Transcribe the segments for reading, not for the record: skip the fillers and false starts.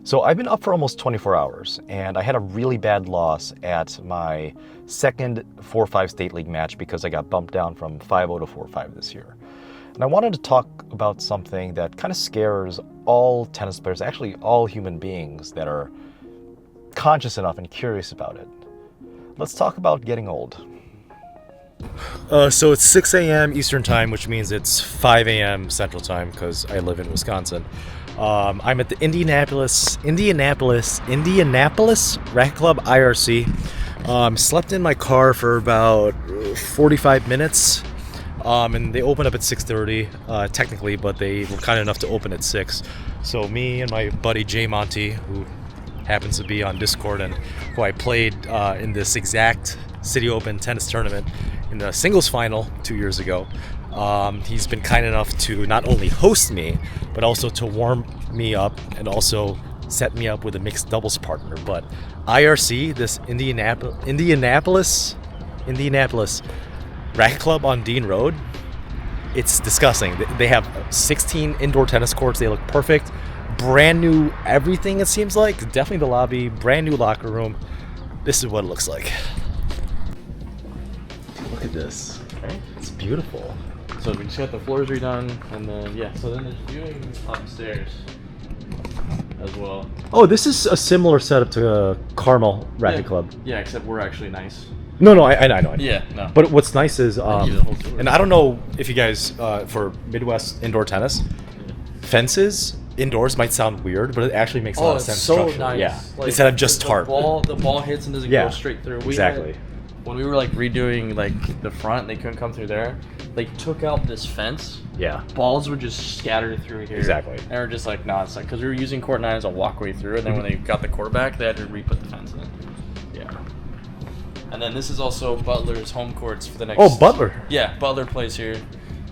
So I've been up for almost 24 hours, and I had a really bad loss at my second 4-5 State League match because I got bumped down from 5-0 to 4-5 this year. And I wanted to talk about something that kind of scares all tennis players, actually all human beings that are conscious enough and curious about it. Let's talk about getting old. So it's 6 a.m. Eastern Time, which means it's 5 a.m. Central Time because I live in Wisconsin. I'm at the Indianapolis Racket Club IRC. Slept in my car for about 45 minutes, and they open up at 6:30 technically, but they were kind enough to open at 6. So me and my buddy Jay Monty, who happens to be on Discord and who I played in this exact City Open tennis tournament in the singles final 2 years ago. He's been kind enough to not only host me, but also to warm me up and also set me up with a mixed doubles partner. But IRC, this Indianapolis Racket Club on Dean Road, it's disgusting. They have 16 indoor tennis courts. They look perfect. Brand new everything, it seems like. Definitely the lobby, brand new locker room. This is what it looks like. Look at this. Okay. It's beautiful. So we just got the floors redone, and then so then there's viewing upstairs as well. Oh, this is a similar setup to Carmel Racket Club. Yeah, except we're actually nice. No, I know. Yeah, no. But what's nice is, and and I don't know if you guys, for Midwest indoor tennis, fences indoors might sound weird, but it actually makes a lot of sense. So structurally. nice. Yeah, Like, instead of just tarp. The ball hits and doesn't go straight through. Exactly. When we were like redoing like the front, they couldn't come through there. They took out this fence. Yeah. Balls would just scatter through here. Exactly. And we're just like, nah, it's like, because we were using court 9 as a walkway through, and then when they got the court back, they had to re-put the fence in. Yeah. And then this is also Butler's home courts for the next. Oh, Butler. Yeah, Butler plays here.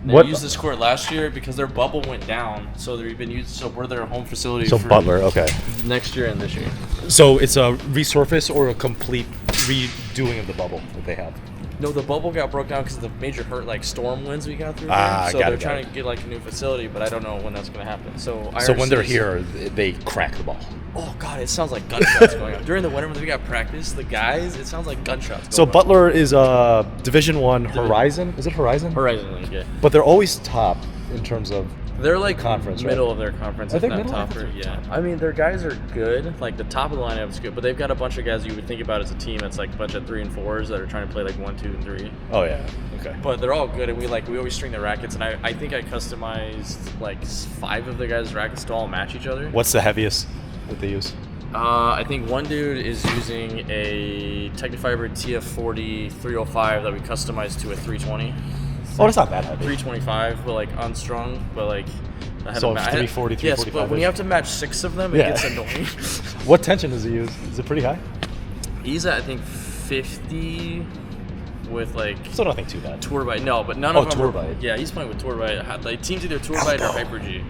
They used this court last year because their bubble went down, so they've been used. So we're their home facility. So for Butler, okay. Next year and this year. So it's a resurface or a complete redoing of the bubble that they have. No, the bubble got broke down because of the major storm winds we got through. So they're trying to get like a new facility, but I don't know when that's going to happen. So when they're here, they crack the ball. Oh god, it sounds like gunshots going on during the winter when we got practice. The guys, it sounds like gunshots. So Butler is a Division I Horizon. Is it Horizon? Horizon League, yeah. But they're always top in terms of. They're like conference, middle of their conference, I if think not middle topper. Yeah, I mean their guys are good. Like the top of the lineup is good, but they've got a bunch of guys you would think about as a team. That's like a bunch of 3 and 4s that are trying to play like 1, 2, and 3. Oh yeah, okay. But they're all good, and we always string the rackets. And I think I customized like 5 of the guys' rackets to all match each other. What's the heaviest that they use? I think one dude is using a Technifiber TF40 305 that we customized to a 320. Oh, it's not that heavy. 325, but like unstrung, but like. So 340, 345. Yes, but when you have to match 6 of them, it gets annoying. What tension does he use? Is it pretty high? He's at I think 50 with like. So nothing too bad. Tour bite, no, but none of them. Tour bite. Yeah, he's playing with Tour bite. Like teams either Tour bite or Hyper G,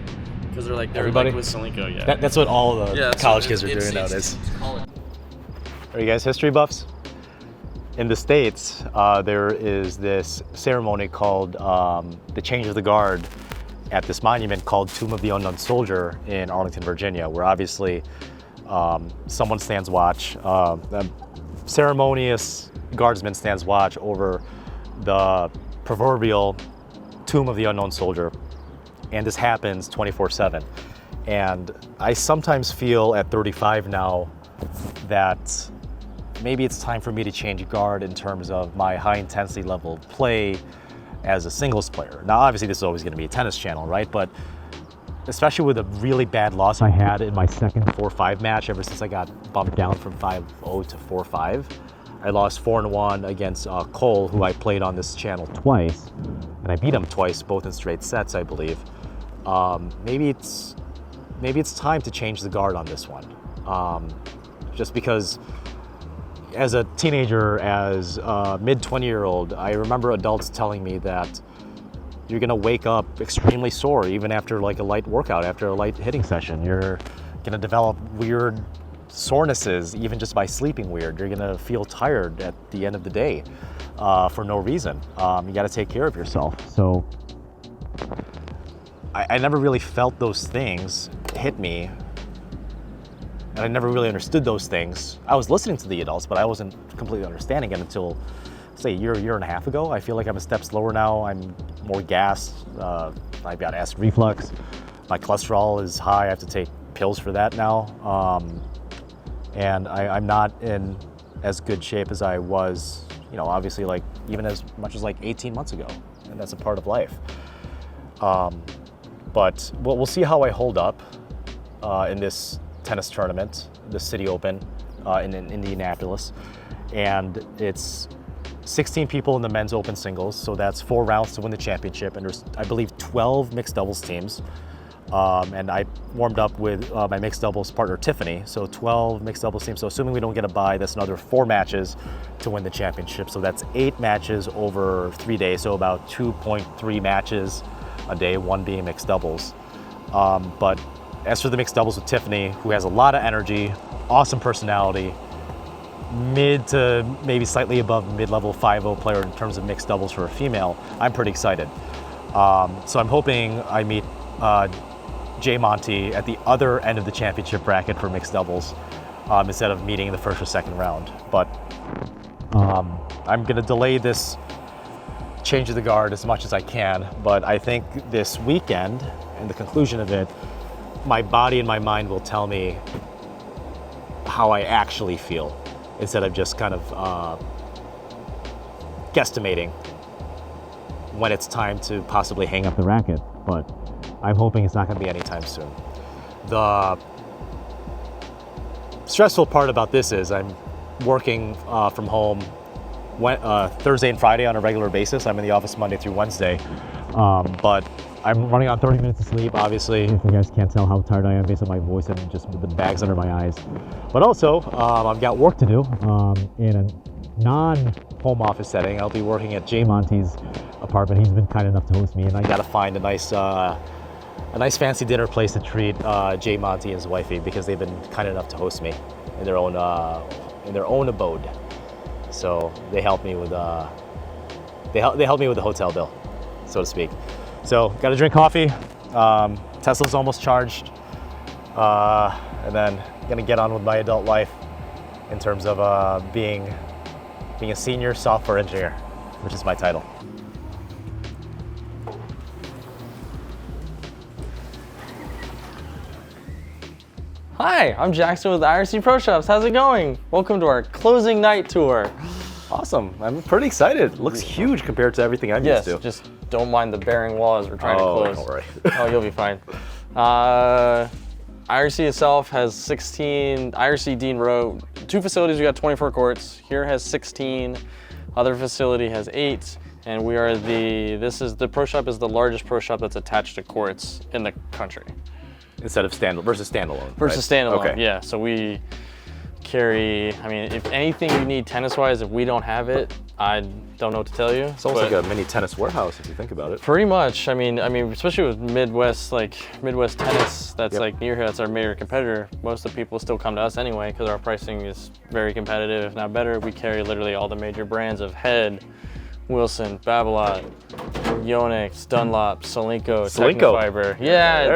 because they're like Everybody? like with Solinko. Yeah. That's what all the college kids are doing nowadays. Are you guys history buffs? In the States, there is this ceremony called the Change of the Guard at this monument called Tomb of the Unknown Soldier in Arlington, Virginia, where obviously someone stands watch. A ceremonious guardsman stands watch over the proverbial Tomb of the Unknown Soldier. And this happens 24/7. And I sometimes feel at 35 now that maybe it's time for me to change guard in terms of my high intensity level of play as a singles player. Now, obviously this is always gonna be a tennis channel, right? But especially with a really bad loss I had in my second 4-5 match ever since I got bumped down from 5-0 to 4-5. I lost 4-1 against Cole, who I played on this channel twice. And I beat him twice, both in straight sets, I believe. Maybe it's time to change the guard on this one. Just because as a teenager, as a mid-20-year-old, I remember adults telling me that you're gonna wake up extremely sore even after like a light workout, after a light hitting session. You're gonna develop weird sorenesses even just by sleeping weird. You're gonna feel tired at the end of the day for no reason. You gotta take care of yourself. So I never really felt those things hit me and I never really understood those things. I was listening to the adults, but I wasn't completely understanding it until, say, a year and a half ago. I feel like I'm a step slower now. I'm more gassed. I've got acid reflux. My cholesterol is high. I have to take pills for that now. And I'm not in as good shape as I was, obviously, like even as much as like 18 months ago. And that's a part of life. But we'll see how I hold up in this tennis tournament, the City Open in Indianapolis. And it's 16 people in the men's open singles, so that's 4 rounds to win the championship. And there's, I believe, 12 mixed doubles teams. And I warmed up with my mixed doubles partner, Tiffany. So 12 mixed doubles teams. So assuming we don't get a bye, that's another 4 matches to win the championship. So that's 8 matches over 3 days. So about 2.3 matches a day, 1 being mixed doubles. But as for the mixed doubles with Tiffany, who has a lot of energy, awesome personality, mid to maybe slightly above mid-level 5-0 player in terms of mixed doubles for a female, I'm pretty excited. So I'm hoping I meet Jay Monty at the other end of the championship bracket for mixed doubles instead of meeting in the first or second round. But I'm going to delay this change of the guard as much as I can. But I think this weekend and the conclusion of it, my body and my mind will tell me how I actually feel instead of just kind of guesstimating when it's time to possibly hang up the racket. But I'm hoping it's not going to be anytime soon. The stressful part about this is I'm working from home Thursday and Friday on a regular basis. I'm in the office Monday through Wednesday, but I'm running on 30 minutes of sleep, obviously, if you guys can't tell how tired I am based on my voice and just with the bags under my eyes. But also, I've got work to do in a non-home office setting. I'll be working at Jay Monty's apartment. He's been kind enough to host me, and I gotta find a nice fancy dinner place to treat Jay Monty and his wifey, because they've been kind enough to host me in their own abode. So they helped me with they helped me with the hotel bill, so to speak. So got to drink coffee. Tesla's almost charged, and then gonna get on with my adult life in terms of being a senior software engineer, which is my title. Hi, I'm Jackson with IRC Pro Shops. How's it going? Welcome to our closing night tour. Awesome. I'm pretty excited. It looks huge compared to everything I'm used to. Yes, just don't mind the bearing wall as we're trying to close. Don't worry. Oh, you'll be fine. IRC itself has 16, IRC Dean Row, 2 facilities, we got 24 courts. Here has 16, other facility has 8, and we are the Pro Shop is the largest Pro Shop that's attached to courts in the country. Instead of versus standalone. Versus right? standalone, okay. Yeah. So we carry, I mean, if anything you need tennis-wise, if we don't have it, I don't know what to tell you. It's almost like a mini tennis warehouse if you think about it. Pretty much. I mean, especially with Midwest Tennis, that's like near here, that's our major competitor. Most of the people still come to us anyway because our pricing is very competitive, if not better. We carry literally all the major brands of Head, Wilson, Babolat, Yonex, Dunlop, Solinco, Technofiber. Yeah,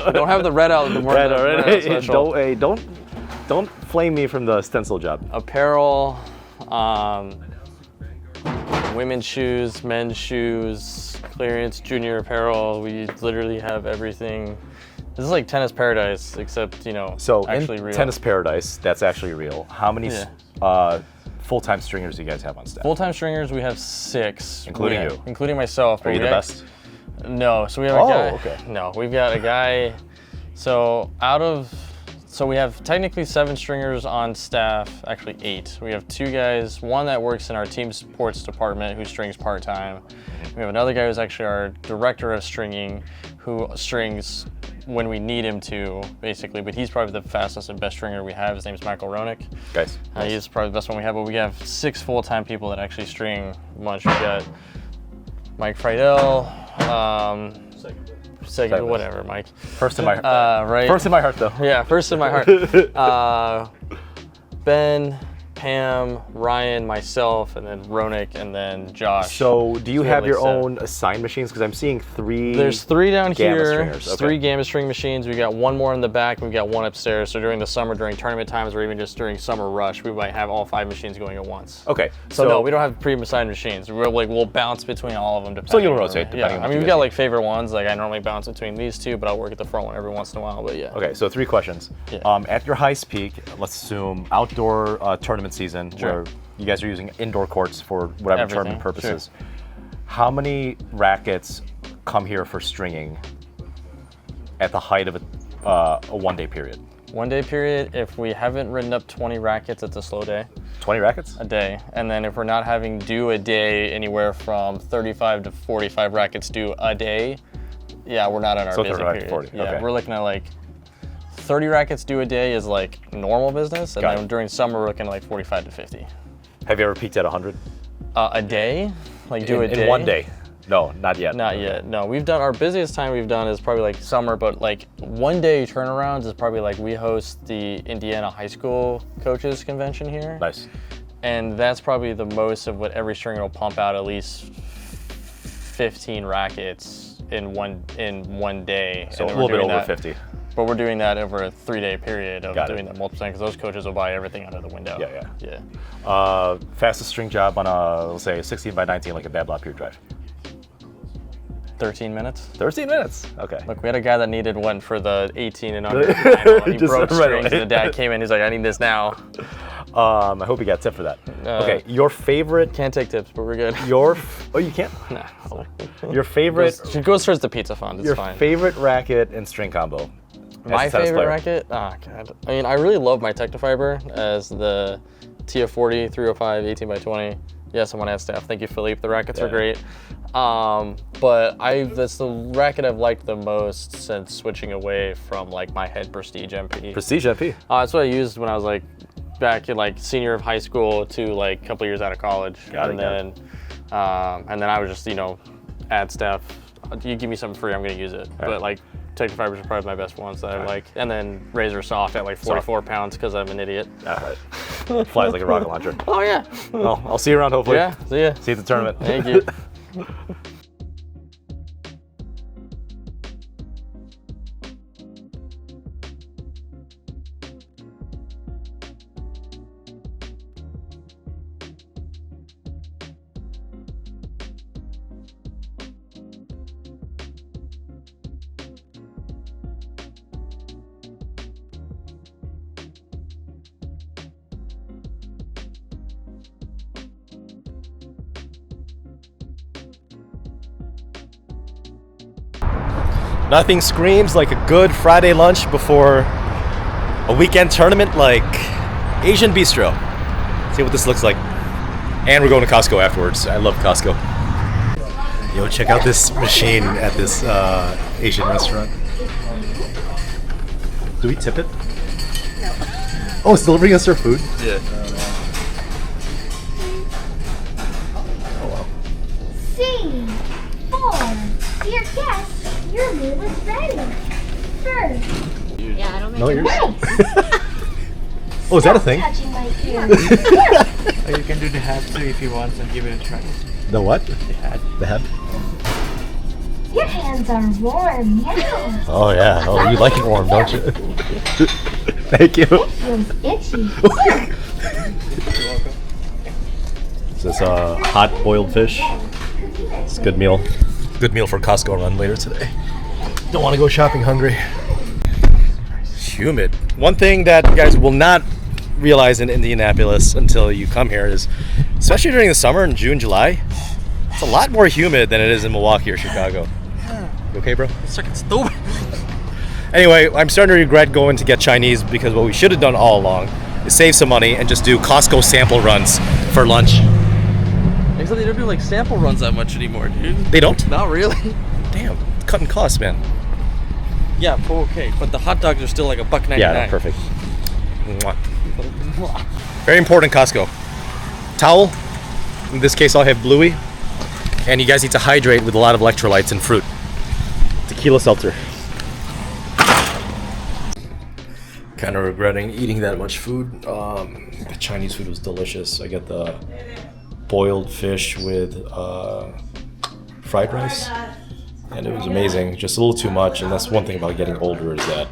we don't have the red out. Don't flame me from the stencil job. Apparel, women's shoes, men's shoes, clearance, junior apparel. We literally have everything. This is like tennis paradise, except So actually in real. Tennis Paradise, that's actually real. How many full-time stringers do you guys have on staff? Full-time stringers, we have 6. Including you? Including myself. Are you the best? No, so we have a guy. Okay. No, we've got a guy. So we have technically 7 stringers on staff, actually 8. We have 2 guys, one that works in our team sports department who strings part-time. We have another guy who's actually our director of stringing who strings when we need him to, basically, but he's probably the fastest and best stringer we have. His name's Michael Ronick. Guys. He's probably the best one we have, but we have 6 full-time people that actually string a bunch. We've got Mike Friedel, second, whatever, Mike. First in my heart. Right. First in my heart, though. Yeah, first in my heart. Ben, Pam, Ryan, myself, and then Ronik, and then Josh. So do you have at your least own assigned machines? Because I'm seeing 3. There's 3 down gamma here. stringers. There's Okay. 3 gamma string machines. We got 1 more in the back. We've got 1 upstairs. So during the summer, during tournament times, or even just during summer rush, we might have all 5 machines going at once. Okay. So no, we don't have pre-assigned machines. We'll bounce between all of them. So you'll on- rotate depending on Yeah, I what mean, you we've guys got need. like favorite ones. Like I normally bounce between these 2, but I'll work at the front one every once in a while. But yeah. Okay, so 3 questions. Yeah. At your highest peak, let's assume outdoor tournament season, Sure. where you guys are using indoor courts for whatever Everything, tournament purposes. How many rackets come here for stringing at the height of a 1-day period? 1-day period. If we haven't ridden up 20 rackets, it's a slow day. 20 rackets? A day. And then if we're not having due a day, anywhere from 35 to 45 rackets due a day, yeah, we're not in our So busy 35 to period. 40, Yeah, okay. we're looking at like 30 rackets due a day is like normal business, and Got then it. during summer we're looking at like 45 to 50. Have you ever peaked at 100? A day? Like do a day? In 1 day? No, not yet. Not yet. No, we've done our busiest time we've done is probably like summer, but like 1-day turnarounds is probably like we host the Indiana high school coaches convention here. Nice. And that's probably the most of what every stringer will pump out, at least 15 rackets in one day. So a And we're little bit doing over that- 50. But we're doing that over a 3-day period of Got it. doing that multiple times because those coaches will buy everything under the window. Yeah. Yeah. Fastest string job on a, let's say, 16 by 19, like a bad block pure drive. 13 minutes. 13 minutes. Okay. Look, we had a guy that needed one for the 18 and under final, and he Just broke right strings. away. And the dad came in, he's like, I need this now. I hope you got a tip for that. Okay, your favorite. Can't take tips, but we're good. Oh, you can't. Nah. Your favorite. It goes towards the pizza fund. It's Your fine. favorite racket and string combo. as My a tennis favorite player. racket? Oh, God. I mean, I really love my Technofiber as the TF40, 305, 18 by 20. Yes, I'm on ad staff. Thank you, Philippe. The rackets are great. But that's the racket I've liked the most since switching away from like my head Prestige MP. Prestige MP. That's what I used when I was like back in like senior of high school to like a couple years out of college. Got it. And then I was just, ad staff. You give me something free, I'm gonna use it. But like Technofibers are probably my best ones that I like. And then Razor Soft at like 44 pounds because I'm an idiot. All right. Flies like a rocket launcher. Oh yeah. Well, I'll see you around hopefully. Yeah. See ya. See you at the tournament. Thank you. Nothing screams like a good Friday lunch before a weekend tournament like Asian Bistro. See what this looks like. And we're going to Costco afterwards. I love Costco. Yo, check out this machine at this Asian restaurant. Do we tip it? No. Oh, it's delivering us our food? Yeah. Scene 4. Dear guests, your meal is ready. First, Yeah, I don't make No, it. you're. nice. Oh, is that a thing? Touching my ear. Or you can do the hat too if you want and give it a try. The what? The hat. The head? Your hands are warm, yeah. Oh yeah. Oh, you like it warm, don't you? Thank you. Feels itchy. Is this hot boiled fish? It's a good meal. Good meal for Costco run later today. Don't want to go shopping hungry. Humid. One thing that you guys will not realize in Indianapolis until you come here is, especially during the summer in June, July, it's a lot more humid than it is in Milwaukee or Chicago. You okay, bro? It's fucking stupid. Anyway, I'm starting to regret going to get Chinese because what we should have done all along is save some money and just do Costco sample runs for lunch. Except they don't do like sample runs that much anymore, dude. They don't? Not really. Damn, cutting costs, man. Yeah, okay, but the hot dogs are still like $1.99. Yeah, perfect. Mwah. Very important, Costco. Towel. In this case, I'll have Bluey. And you guys need to hydrate with a lot of electrolytes and fruit. Tequila seltzer. Kind of regretting eating that much food. The Chinese food was delicious. I got the boiled fish with fried rice, and it was amazing. Just a little too much, and that's one thing about getting older is that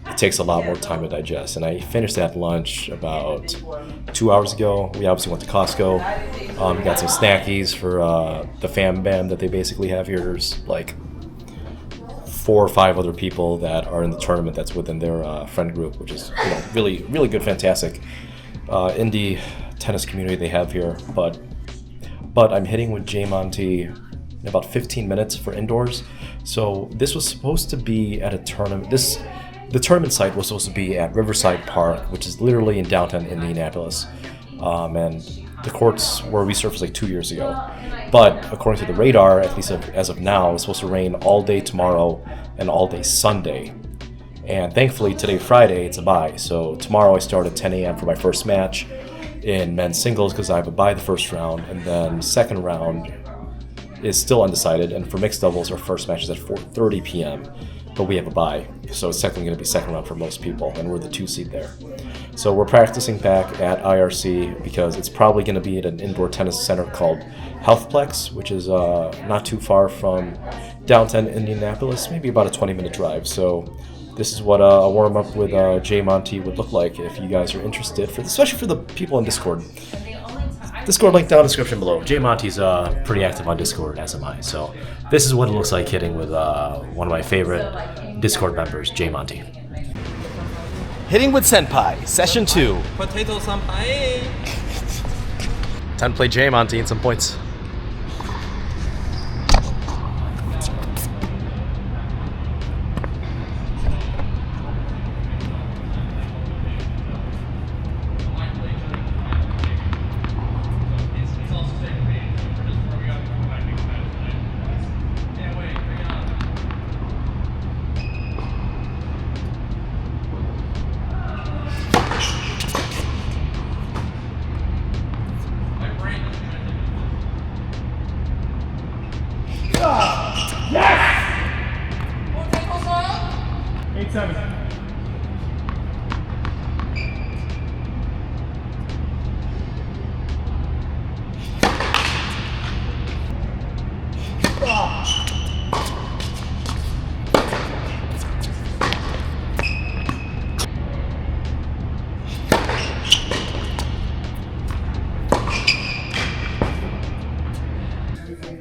it takes a lot more time to digest. And I finished that lunch about 2 hours ago. We obviously went to Costco. We got some snackies for the fam bam that they basically have here. There's like 4 or 5 other people that are in the tournament that's within their friend group, which is really, really good, fantastic indie tennis community they have here. But I'm hitting with Jay Monty in about 15 minutes for indoors. So this was supposed to be at a tournament. The tournament site was supposed to be at Riverside Park, which is literally in downtown Indianapolis. And the courts were resurfaced like 2 years ago. But according to the radar, at least as of now, it's supposed to rain all day tomorrow and all day Sunday. And thankfully, today, Friday, it's a bye. So tomorrow I start at 10 a.m. for my first match in men's singles because I have a bye the first round. And then second round is still undecided. And for mixed doubles, our first match is at 4:30 p.m. But we have a bye. So it's technically going to be second round for most people. And we're the 2 seed there. So we're practicing back at IRC because it's probably going to be at an indoor tennis center called Healthplex, which is not too far from downtown Indianapolis, maybe about a 20-minute drive. So this is what a warm-up with Jay Monty would look like if you guys are interested, especially for the people in Discord. Discord link down in the description below. Jay Monty's pretty active on Discord, as am I. So this is what it looks like hitting with one of my favorite Discord members, Jay Monty. Hitting with Senpai, Session 2. Potato Senpai. Time to play Jay Monty and some points.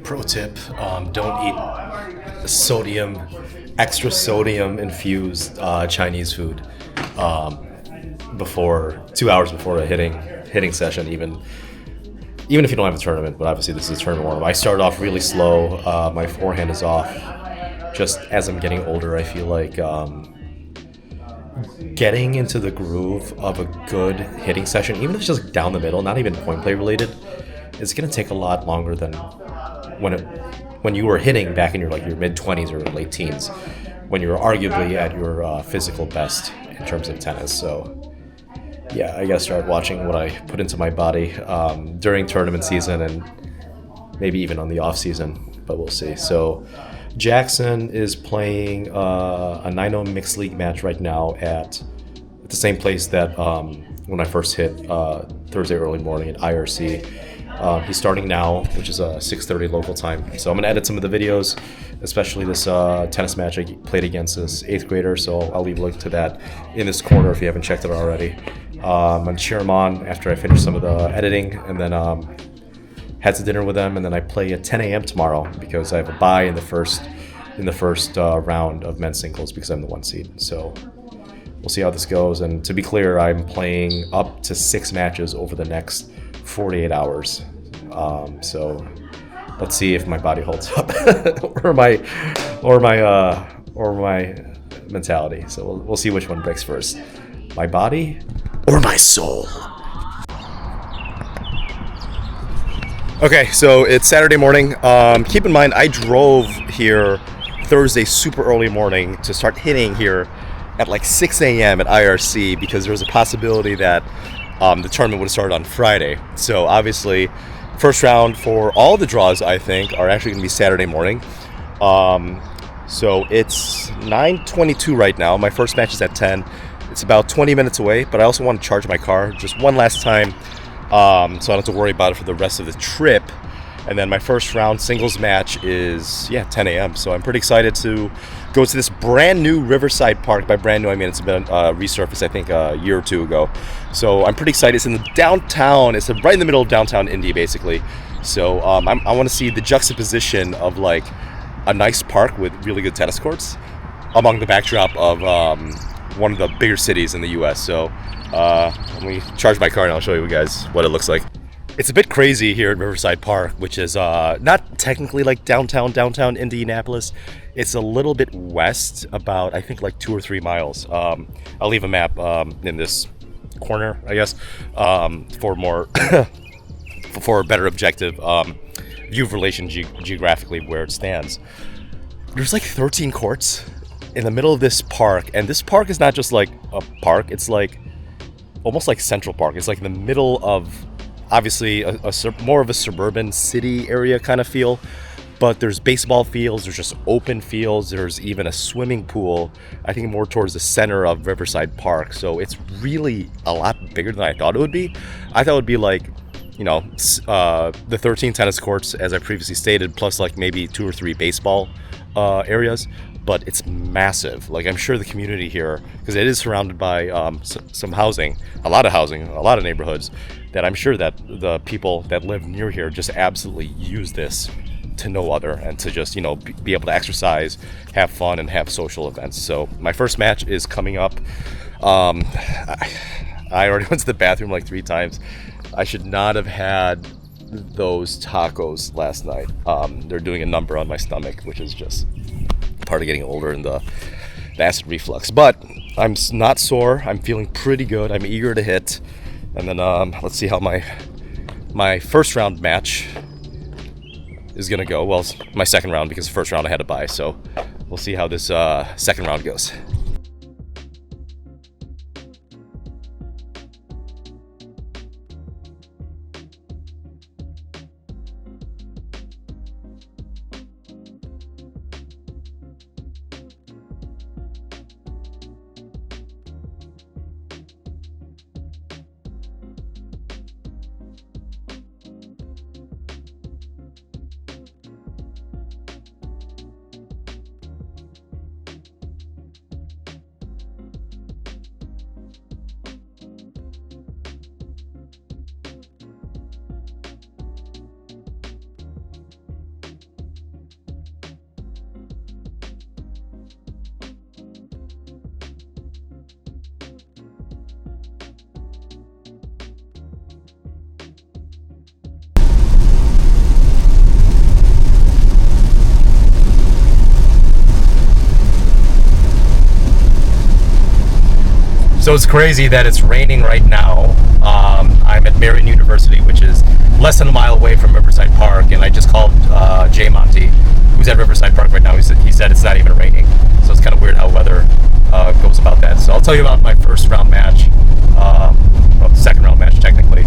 Pro tip, don't eat extra sodium infused Chinese food before 2 hours before a hitting session, even if you don't have a tournament. But obviously this is a tournament warm. I started off really slow. My forehand is off. Just as I'm getting older, I feel like getting into the groove of a good hitting session, even if it's just down the middle, not even point play related, it's gonna take a lot longer than when you were hitting back in your mid-20s or late teens, when you were arguably at your physical best in terms of tennis. So yeah, I gotta start watching what I put into my body during tournament season and maybe even on the off season, but we'll see. So Jackson is playing a 9-0 mixed league match right now at the same place that when I first hit Thursday early morning at IRC. He's starting now, which is 6:30 local time. So I'm gonna edit some of the videos, especially this tennis match I played against this 8th grader. So I'll leave a link to that in this corner if you haven't checked it already. I'm gonna cheer him on after I finish some of the editing, and then head to dinner with them, and then I play at 10 a.m. tomorrow because I have a bye in the first round of men's singles because I'm the 1 seed. So we'll see how this goes. And to be clear, I'm playing up to 6 matches over the next 48 hours. So let's see if my body holds up or my mentality. So we'll see which one breaks first, my body or my soul. Okay, so it's Saturday morning. Keep in mind, I drove here Thursday super early morning to start hitting here at like 6 a.m. at IRC because there was a possibility that the tournament would have started on Friday. So obviously, first round for all the draws, I think, are actually going to be Saturday morning. So it's 9:22 right now. My first match is at 10. It's about 20 minutes away, but I also want to charge my car just one last time, so I don't have to worry about it for the rest of the trip. And then my first round singles match is 10 a.m. So I'm pretty excited to go to this brand new Riverside Park. By brand new, I mean it's been resurfaced, I think, a year or two ago. So I'm pretty excited. It's in the downtown. It's right in the middle of downtown Indy, basically. So I want to see the juxtaposition of like a nice park with really good tennis courts among the backdrop of one of the bigger cities in the U.S. So let me charge my car and I'll show you guys what it looks like. It's a bit crazy here at Riverside Park, which is not technically like downtown Indianapolis. It's a little bit west, about I think like 2 or 3 miles. I'll leave a map in this corner, I guess, for more for a better objective view of relation geographically where it stands. There's like 13 courts in the middle of this park, and this park is not just like a park. It's like almost like Central Park. It's like in the middle of obviously more of a suburban city area kind of feel, but there's baseball fields, there's just open fields, there's even a swimming pool, I think more towards the center of Riverside Park. So it's really a lot bigger than I thought it would be. I thought it would be like, you know, the 13 tennis courts, as I previously stated, plus like maybe 2 or 3 baseball areas, but it's massive. Like, I'm sure the community here, because it is surrounded by some housing, a lot of neighborhoods, that I'm sure that the people that live near here just absolutely use this to no other, and to just, you know, be able to exercise, have fun, and have social events. So my first match is coming up. I already went to the bathroom like 3 times. I should not have had those tacos last night. They're doing a number on my stomach, which is just part of getting older and the acid reflux. But I'm not sore. I'm feeling pretty good. I'm eager to hit. And then let's see how my first round match is gonna go. Well, it's my second round, because the first round I had to buy. So we'll see how this second round goes. So it's crazy that it's raining right now. I'm at Marion University, which is less than a mile away from Riverside Park, and I just called Jay Monty, who's at Riverside Park right now. He said it's not even raining. So it's kind of weird how weather goes about that. So I'll tell you about my first round match, well, second round match technically.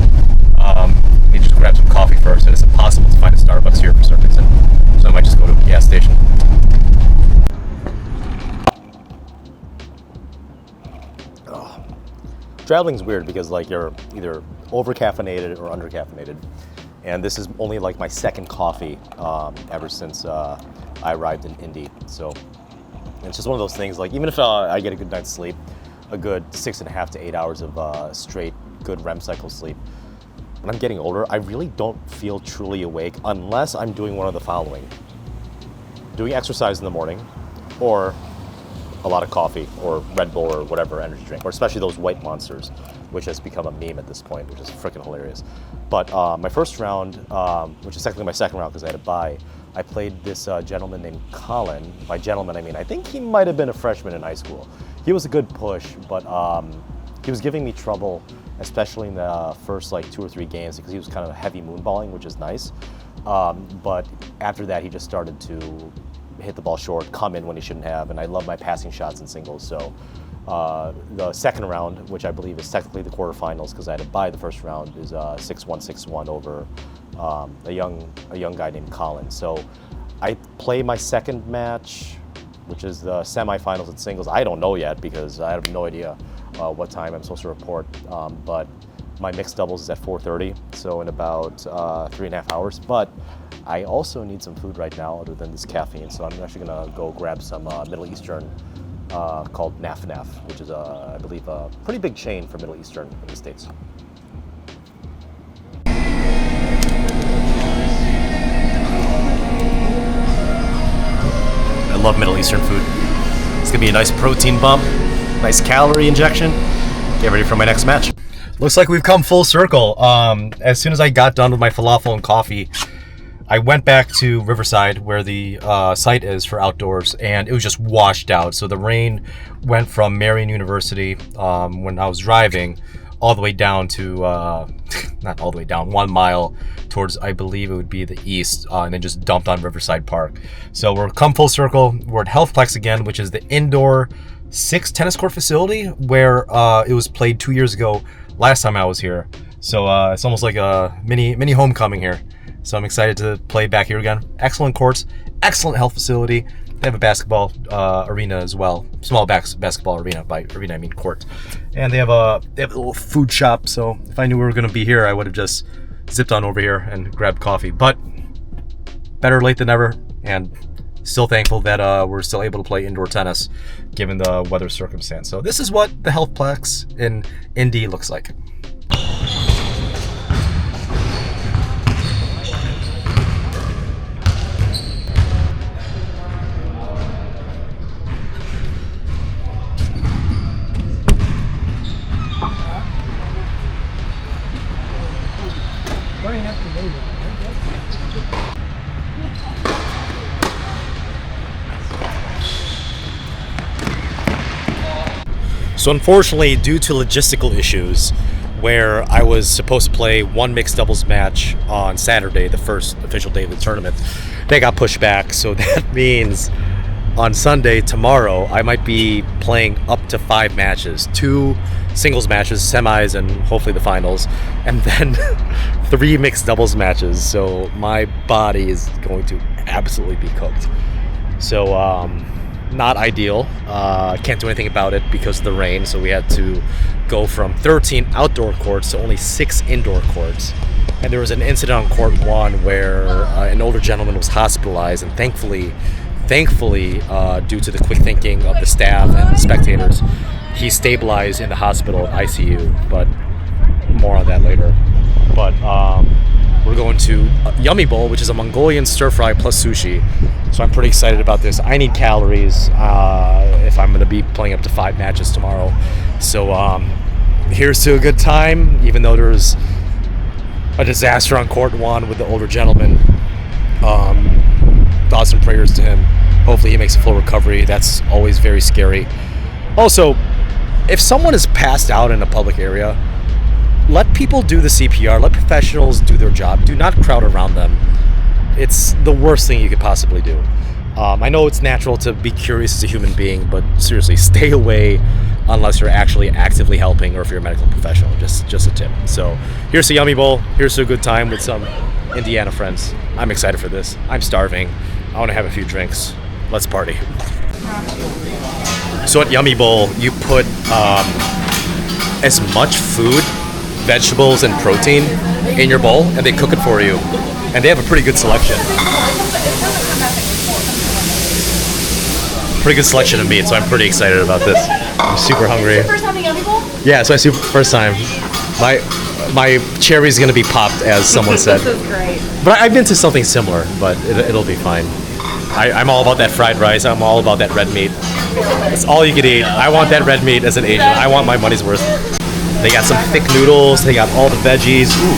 Let me just grab some coffee first, and it's impossible to find a Starbucks here for some reason. So I might just go to a gas station. Traveling's weird because like you're either over caffeinated or under caffeinated, and this is only like my second coffee ever since I arrived in Indy. So it's just one of those things. Like, even if I get a good night's sleep, a good 6.5 to 8 hours of straight good REM cycle sleep, when I'm getting older, I really don't feel truly awake unless I'm doing one of the following: doing exercise in the morning, or a lot of coffee, or Red Bull, or whatever energy drink, or especially those white monsters, which has become a meme at this point, which is freaking hilarious. But my first round, which is technically my second round because I had to buy, I played this gentleman named Colin. By gentleman, I mean I think he might have been a freshman in high school. He was a good push, but he was giving me trouble, especially in the first like 2 or 3 games, because he was kind of heavy moonballing, which is nice. But after that, he just started to hit the ball short, come in when he shouldn't have, and I love my passing shots in singles. So the second round, which I believe is technically the quarterfinals because I had to buy the first round, is 6-1, 6-1 over a young guy named Colin. So I play my second match, which is the semifinals in singles. I don't know yet because I have no idea. what time I'm supposed to report, but my mixed doubles is at 4:30, so in about 3.5 hours. But I also need some food right now other than this caffeine, so I'm actually gonna go grab some Middle Eastern called Naf Naf, which is, I believe, a pretty big chain for Middle Eastern in the States. I love Middle Eastern food. It's gonna be a nice protein bump, nice calorie injection. Get ready for my next match. Looks like we've come full circle. As soon as I got done with my falafel and coffee, I went back to Riverside where the site is for outdoors, and it was just washed out. So the rain went from Marion University when I was driving all the way down to, not all the way down, 1 mile towards, I believe it would be the east, and then just dumped on Riverside Park. So we're come full circle. We're at Healthplex again, which is the indoor 6 tennis court facility where it was played 2 years ago last time I was here. So it's almost like a mini homecoming here. So I'm excited to play back here again. Excellent courts, excellent health facility. They have a basketball arena as well. Small basketball arena. By arena I mean court. And they have a little food shop. So if I knew we were going to be here, I would have just zipped on over here and grabbed coffee. But better late than never. And still thankful that we're still able to play indoor tennis given the weather circumstance. So this is what the Healthplex in Indy looks like. So unfortunately, due to logistical issues, where I was supposed to play one mixed doubles match on Saturday, the first official day of the tournament, they got pushed back. So that means on Sunday, tomorrow, I might be playing up to 5 matches, 2 singles matches, semis, and hopefully the finals, and then 3 mixed doubles matches. So my body is going to absolutely be cooked. So not ideal. Can't do anything about it because of the rain, so we had to go from 13 outdoor courts to only 6 indoor courts. And there was an incident on court 1 where an older gentleman was hospitalized, and thankfully, due to the quick thinking of the staff and the spectators, he stabilized in the hospital at ICU, but more on that later. But we're going to Yummy Bowl, which is a Mongolian stir fry plus sushi. So I'm pretty excited about this. I need calories if I'm going to be playing up to 5 matches tomorrow. So here's to a good time, even though there's a disaster on court 1 with the older gentleman. Thoughts and prayers to him. Hopefully he makes a full recovery. That's always very scary. Also, if someone is passed out in a public area, let people do the CPR. Let professionals do their job. Do not crowd around them. It's the worst thing you could possibly do. I know it's natural to be curious as a human being, but seriously, stay away unless you're actually actively helping or if you're a medical professional. Just a tip. So here's to Yummy Bowl. Here's to a good time with some Indiana friends. I'm excited for this. I'm starving. I want to have a few drinks. Let's party. So at Yummy Bowl, you put as much food, vegetables, and protein in your bowl, and they cook it for you. And they have a pretty good selection. Pretty good selection of meat, so I'm pretty excited about this. I'm super hungry. First time at Yummy Bowl? Yeah, so first time. My cherry's gonna be popped, as someone said. This is great. But I've been to something similar, but it'll be fine. I'm all about that fried rice. I'm all about that red meat. It's all you can eat. I want that red meat as an Asian. I want my money's worth. They got some thick noodles. They got all the veggies. Ooh,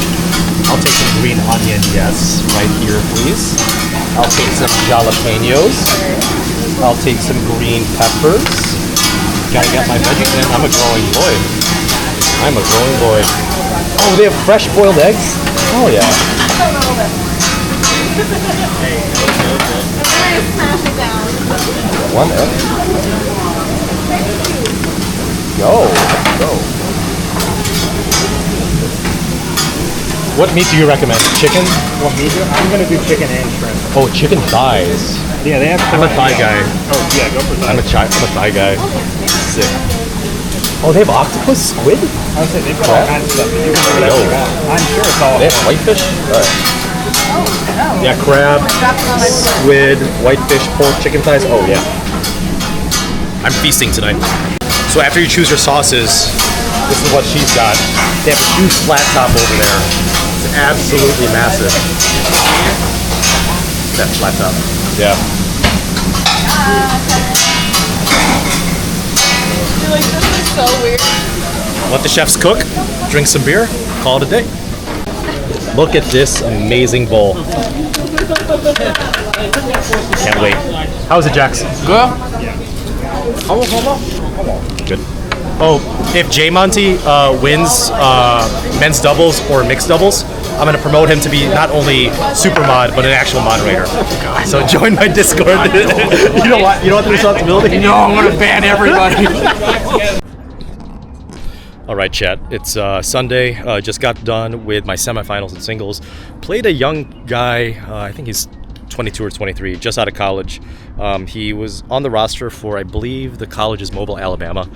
I'll take some green onion, yes, right here, please. I'll take some jalapenos. I'll take some green peppers. Gotta get my veggies in. I'm a growing boy. Oh, they have fresh boiled eggs? Oh, yeah. One egg. Go. What meat do you recommend? Chicken? What meat? I'm gonna do chicken and shrimp. Oh, chicken thighs. Yeah, they have. I'm a thigh guy. Oh yeah, go for that. I'm a thigh guy. Sick. Oh, they have octopus, squid? I would say they've got all kinds of stuff. You can do whatever you want. I'm sure it's all. They have whitefish? Yeah, crab, squid, whitefish, pork, chicken thighs. Oh, yeah. I'm feasting tonight. So after you choose your sauces, this is what she's got. They have a huge flat top over there. It's absolutely massive. That flat top. Yeah. You're like, this is so weird. Let the chefs cook, drink some beer, call it a day. Look at this amazing bowl. Can't wait. How is it, Jax? Good. Good. Oh, if J Monty wins men's doubles or mixed doubles, I'm gonna promote him to be not only super mod but an actual moderator. So join my Discord. You don't want the responsibility? No, I'm gonna ban everybody. All right, chat. It's Sunday. Just got done with my semifinals and singles. Played a young guy. I think he's 22 or 23, just out of college. He was on the roster for, I believe, the college's Mobile, Alabama.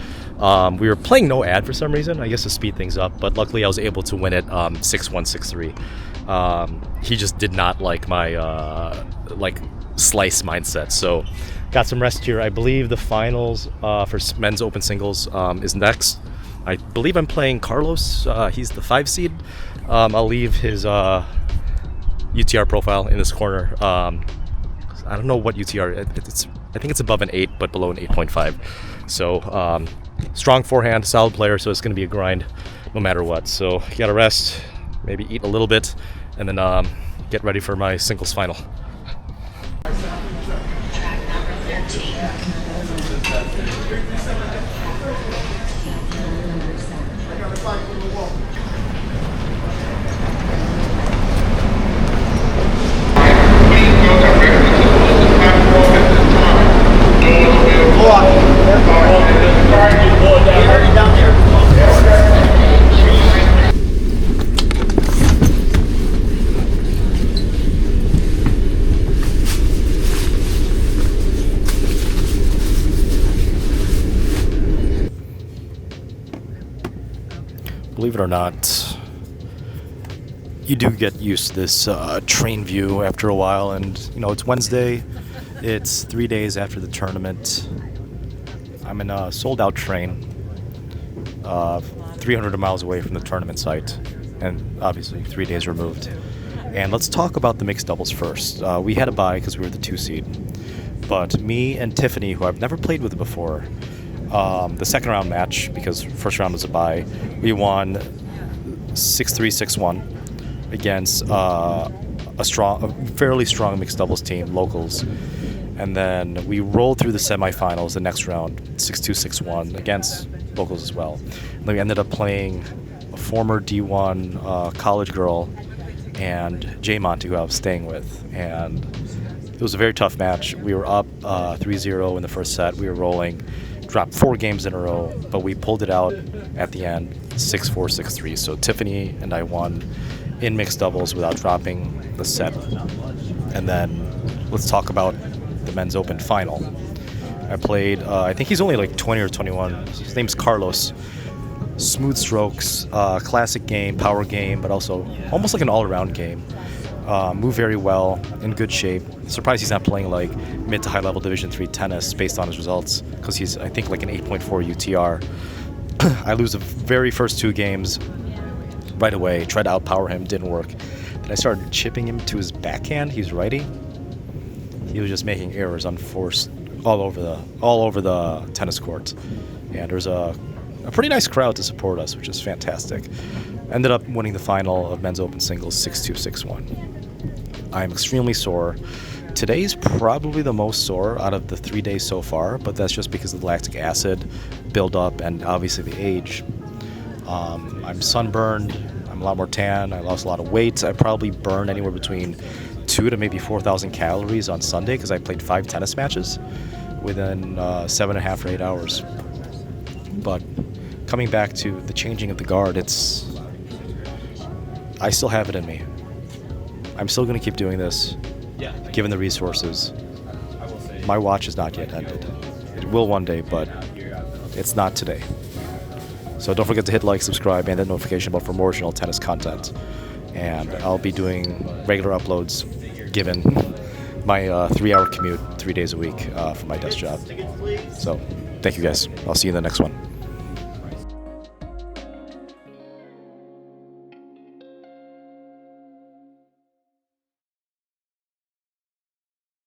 We were playing no ad for some reason, I guess to speed things up, but luckily I was able to win it 6-1, 6-3. He just did not like my slice mindset, so got some rest here. I believe the finals for men's open singles is next. I believe I'm playing Carlos. He's the 5 seed. I'll leave his UTR profile in this corner. I don't know what UTR. I think it's above an 8, but below an 8.5. So strong forehand, solid player. So it's going to be a grind, no matter what. So you got to rest, maybe eat a little bit, and then get ready for my singles final. Believe it or not, you do get used to this train view after a while, and it's Wednesday. It's 3 days after the tournament. I'm in a sold-out train, 300 miles away from the tournament site, and obviously 3 days removed. And let's talk about the mixed doubles first. We had a bye because we were the 2 seed, but me and Tiffany, who I've never played with before, the second round match, because first round was a bye, we won 6-3, 6-1 against a fairly strong mixed doubles team, locals. And then we rolled through the semifinals the next round, 6-2, 6-1 against locals as well. And then we ended up playing a former D1 college girl and J Monty, who I was staying with. And it was a very tough match. We were up 3-0 in the first set. We were rolling. Dropped 4 games in a row, but we pulled it out at the end, 6-4, 6-3. So Tiffany and I won in mixed doubles without dropping the set. And then let's talk about the men's open final. I played, I think he's only like 20 or 21. His name's Carlos. Smooth strokes, classic game, power game, but also almost like an all-around game. Move very well, in good shape. Surprised he's not playing like mid to high level Division III tennis based on his results, because he's, I think, like an 8.4 UTR. I lose the very first 2 games right away, tried to outpower him, didn't work. Then I started chipping him to his backhand. He's righty. He was just making errors unforced all over the tennis court. And there's a pretty nice crowd to support us, which is fantastic. Ended up winning the final of men's open singles 6-2, 6-1. I'm extremely sore. Today's probably the most sore out of the 3 days so far, but that's just because of the lactic acid buildup and obviously the age. I'm sunburned. I'm a lot more tan. I lost a lot of weight. I probably burned anywhere between 2 to maybe 4,000 calories on Sunday because I played 5 tennis matches within 7.5 or 8 hours. But coming back to the changing of the guard, I still have it in me. I'm still going to keep doing this, given the resources. My watch is not yet ended. It will one day, but it's not today. So don't forget to hit like, subscribe, and that notification bell for more original tennis content. And I'll be doing regular uploads given my 3-hour commute 3 days a week for my desk job. So thank you guys. I'll see you in the next one.